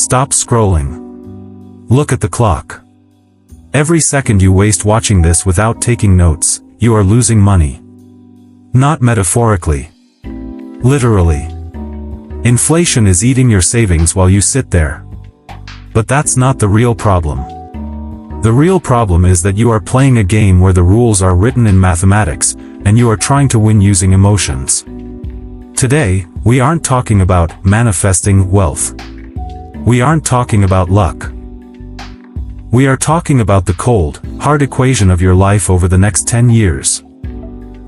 Stop scrolling. Look at the clock. Every second you waste watching this without taking notes, you are losing money. Not metaphorically. Literally. Inflation is eating your savings while you sit there. But that's not the real problem. The real problem is that you are playing a game where the rules are written in mathematics, and you are trying to win using emotions. Today, we aren't talking about manifesting wealth. We aren't talking about luck. We are talking about the cold, hard equation of your life over the next 10 years.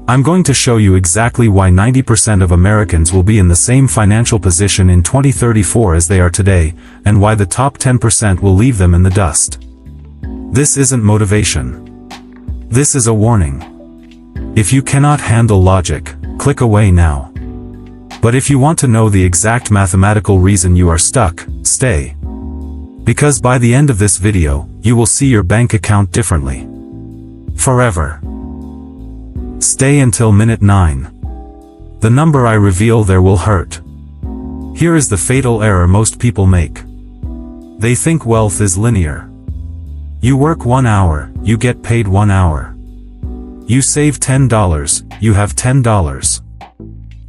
I'm going to show you exactly why 90% of Americans will be in the same financial position in 2034 as they are today, and why the top 10% will leave them in the dust. This isn't motivation. This is a warning. If you cannot handle logic, click away now. But if you want to know the exact mathematical reason you are stuck, stay. Because by the end of this video, you will see your bank account differently. Forever. Stay until minute 9. The number I reveal there will hurt. Here is the fatal error most people make. They think wealth is linear. You work 1 hour, you get paid 1 hour. You save $10, you have $10.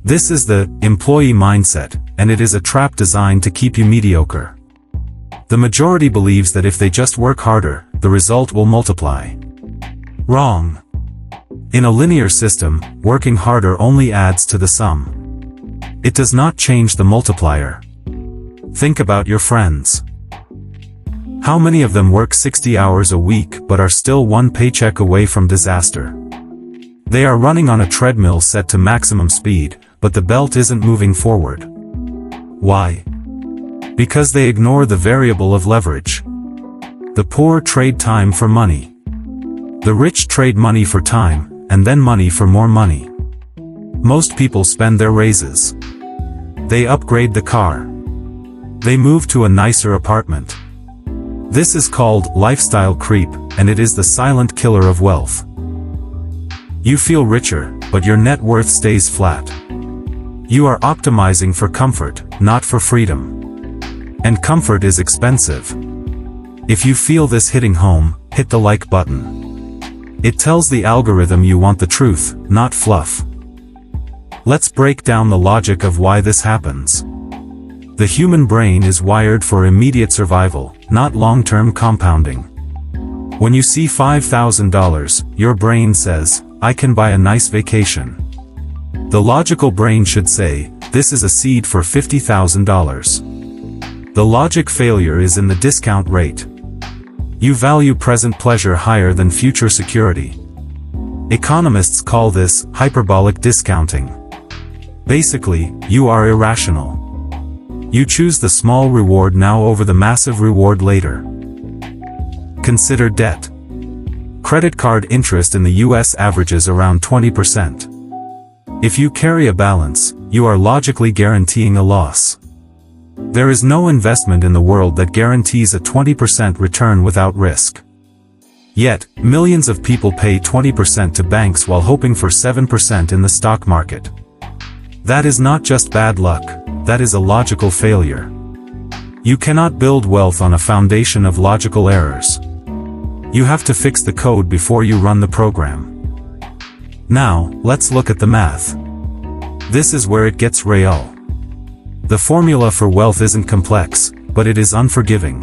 This is the employee mindset, and it is a trap designed to keep you mediocre. The majority believes that if they just work harder, the result will multiply. Wrong. In a linear system, working harder only adds to the sum. It does not change the multiplier. Think about your friends. How many of them work 60 hours a week but are still one paycheck away from disaster? They are running on a treadmill set to maximum speed, but the belt isn't moving forward. Why? Because they ignore the variable of leverage. The poor trade time for money. The rich trade money for time, and then money for more money. Most people spend their raises. They upgrade the car. They move to a nicer apartment. This is called lifestyle creep, and it is the silent killer of wealth. You feel richer, but your net worth stays flat. You are optimizing for comfort, not for freedom. And comfort is expensive. If you feel this hitting home, hit the like button. It tells the algorithm you want the truth, not fluff. Let's break down the logic of why this happens. The human brain is wired for immediate survival, not long-term compounding. When you see $5,000, your brain says, I can buy a nice vacation. The logical brain should say, this is a seed for $50,000. The logic failure is in the discount rate. You value present pleasure higher than future security. Economists call this hyperbolic discounting. Basically, you are irrational. You choose the small reward now over the massive reward later. Consider debt. Credit card interest in the US averages around 20%. If you carry a balance, you are logically guaranteeing a loss. There is no investment in the world that guarantees a 20% return without risk. Yet, millions of people pay 20% to banks while hoping for 7% in the stock market. That is not just bad luck, that is a logical failure. You cannot build wealth on a foundation of logical errors. You have to fix the code before you run the program. Now, let's look at the math. This is where it gets real. The formula for wealth isn't complex, but it is unforgiving.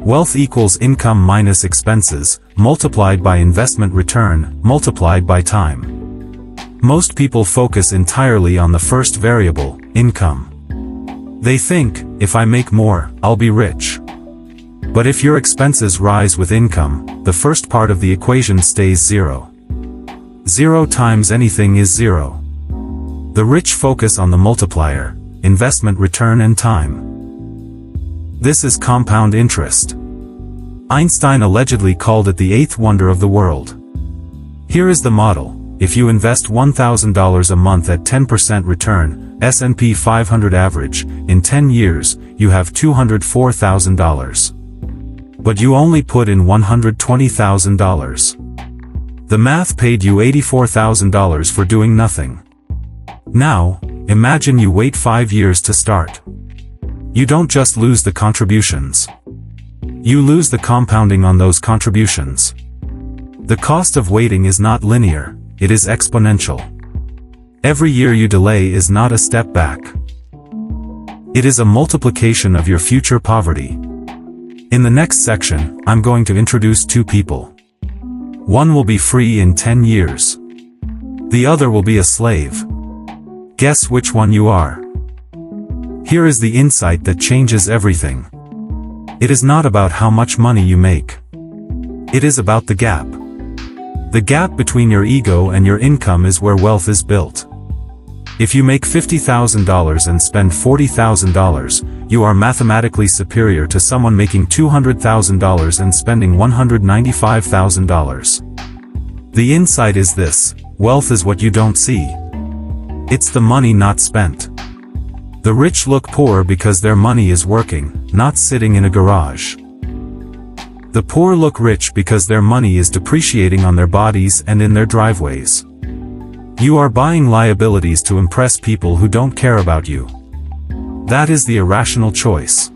Wealth equals income minus expenses, multiplied by investment return, multiplied by time. Most people focus entirely on the first variable, income. They think, if I make more, I'll be rich. But if your expenses rise with income, the first part of the equation stays zero. 0 times anything is 0. The rich focus on the multiplier, investment return and time. This is compound interest. Einstein allegedly called it the eighth wonder of the world. Here is the model. If you invest $1,000 a month at 10% return, S&P 500 average, in 10 years, you have $204,000. But you only put in $120,000. The math paid you $84,000 for doing nothing. Now, imagine you wait 5 years to start. You don't just lose the contributions. You lose the compounding on those contributions. The cost of waiting is not linear, it is exponential. Every year you delay is not a step back. It is a multiplication of your future poverty. In the next section, I'm going to introduce two people. One will be free in 10 years. The other will be a slave. Guess which one you are. Here is the insight that changes everything. It is not about how much money you make. It is about the gap. The gap between your ego and your income is where wealth is built. If you make $50,000 and spend $40,000, you are mathematically superior to someone making $200,000 and spending $195,000. The insight is this: wealth is what you don't see. It's the money not spent. The rich look poor because their money is working, not sitting in a garage. The poor look rich because their money is depreciating on their bodies and in their driveways. You are buying liabilities to impress people who don't care about you. That is the irrational choice.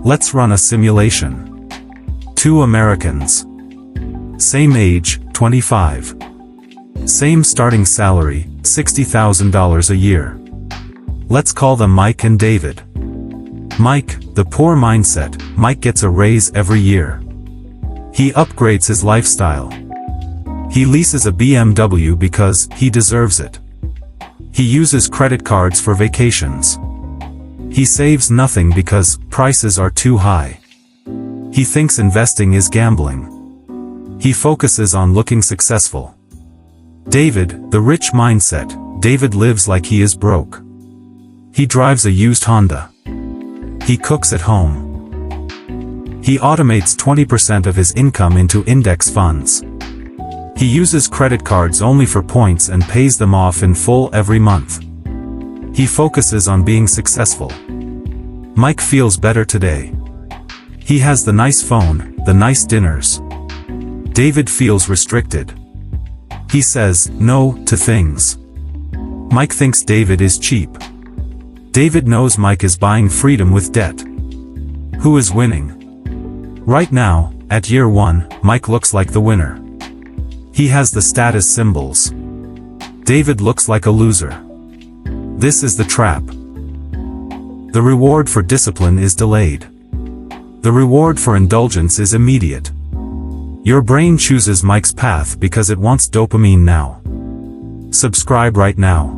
Let's run a simulation. Two Americans. Same age, 25. Same starting salary, $60,000 a year. Let's call them Mike and David. Mike, the poor mindset. Mike gets a raise every year. He upgrades his lifestyle. He leases a BMW because he deserves it. He uses credit cards for vacations. He saves nothing because prices are too high. He thinks investing is gambling. He focuses on looking successful. David, the rich mindset. David lives like he is broke. He drives a used Honda. He cooks at home. He automates 20% of his income into index funds. He uses credit cards only for points and pays them off in full every month. He focuses on being successful. Mike feels better today. He has the nice phone, the nice dinners. David feels restricted. He says no to things. Mike thinks David is cheap. David knows Mike is buying freedom with debt. Who is winning? Right now, at year one, Mike looks like the winner. He has the status symbols. David looks like a loser. This is the trap. The reward for discipline is delayed. The reward for indulgence is immediate. Your brain chooses Mike's path because it wants dopamine now. Subscribe right now.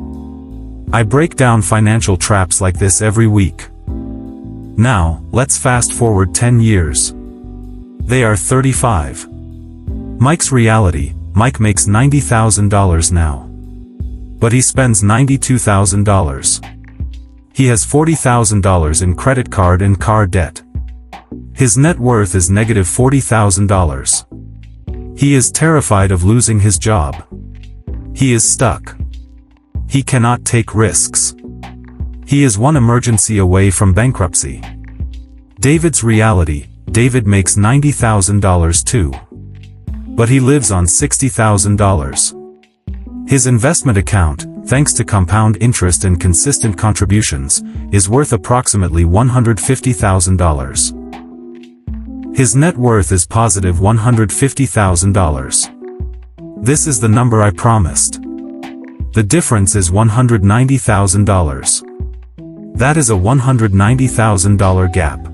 I break down financial traps like this every week. Now, let's fast forward 10 years. They are 35. Mike's reality: Mike makes $90,000 now. But he spends $92,000. He has $40,000 in credit card and car debt. His net worth is negative $40,000. He is terrified of losing his job. He is stuck. He cannot take risks. He is one emergency away from bankruptcy. David's reality: David makes $90,000 too. But he lives on $60,000. His investment account, thanks to compound interest and consistent contributions, is worth approximately $150,000. His net worth is positive $150,000. This is the number I promised. The difference is $190,000. That is a $190,000 gap.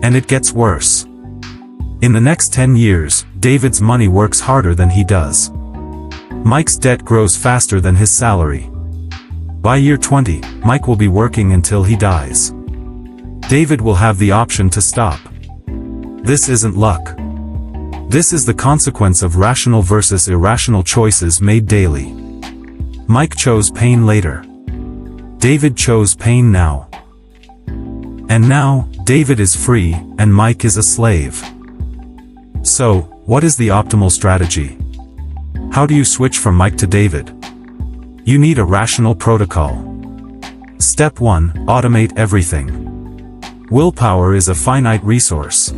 And it gets worse. In the next 10 years, David's money works harder than he does. Mike's debt grows faster than his salary. By year 20, Mike will be working until he dies. David will have the option to stop. This isn't luck. This is the consequence of rational versus irrational choices made daily. Mike chose pain later. David chose pain now. And now, David is free, and Mike is a slave. So, what is the optimal strategy? How do you switch from Mike to David? You need a rational protocol. Step 1, automate everything. Willpower is a finite resource.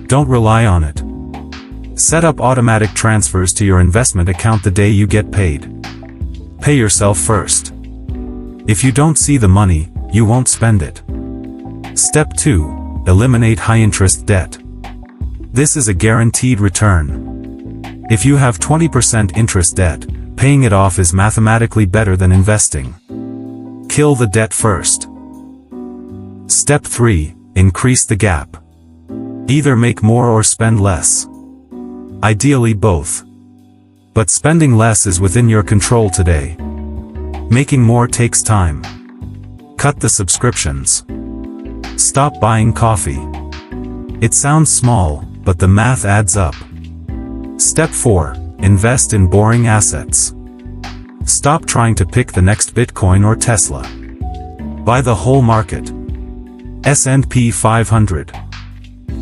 Don't rely on it. Set up automatic transfers to your investment account the day you get paid. Pay yourself first. If you don't see the money, you won't spend it. Step 2. Eliminate high-interest debt. This is a guaranteed return. If you have 20% interest debt, paying it off is mathematically better than investing. Kill the debt first. Step 3. Increase the gap. Either make more or spend less. Ideally both. But spending less is within your control today. Making more takes time. Cut the subscriptions. Stop buying coffee. It sounds small, but the math adds up. Step 4. Invest in boring assets. Stop trying to pick the next Bitcoin or Tesla. Buy the whole market. S&P 500.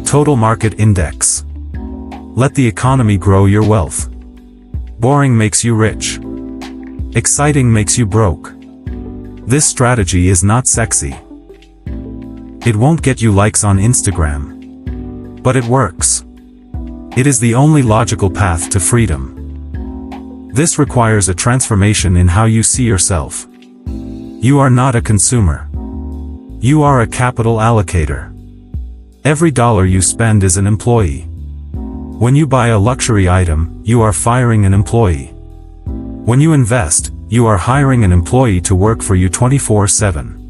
Total Market Index. Let the economy grow your wealth. Boring makes you rich. Exciting makes you broke. This strategy is not sexy. It won't get you likes on Instagram. But it works. It is the only logical path to freedom. This requires a transformation in how you see yourself. You are not a consumer. You are a capital allocator. Every dollar you spend is an employee. When you buy a luxury item, you are firing an employee. When you invest, you are hiring an employee to work for you 24/7.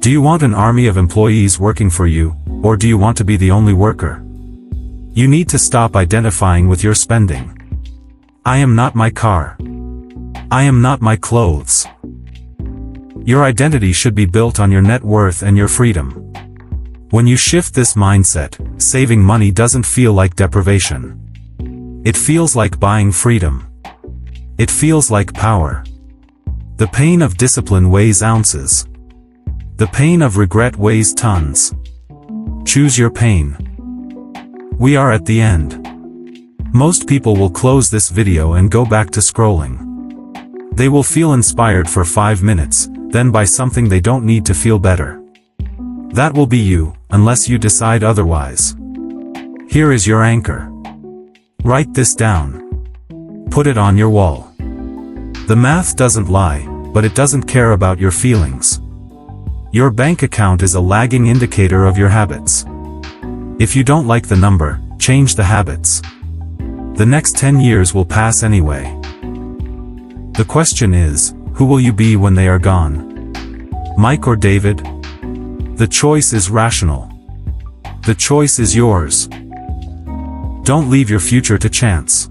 Do you want an army of employees working for you, or do you want to be the only worker? You need to stop identifying with your spending. I am not my car. I am not my clothes. Your identity should be built on your net worth and your freedom. When you shift this mindset, saving money doesn't feel like deprivation. It feels like buying freedom. It feels like power. The pain of discipline weighs ounces. The pain of regret weighs tons. Choose your pain. We are at the end. Most people will close this video and go back to scrolling. They will feel inspired for 5 minutes, then buy something they don't need to feel better. That will be you, unless you decide otherwise. Here is your anchor. Write this down. Put it on your wall. The math doesn't lie, but it doesn't care about your feelings. Your bank account is a lagging indicator of your habits. If you don't like the number, change the habits. The next 10 years will pass anyway. The question is, who will you be when they are gone? Mike or David? The choice is rational. The choice is yours. Don't leave your future to chance.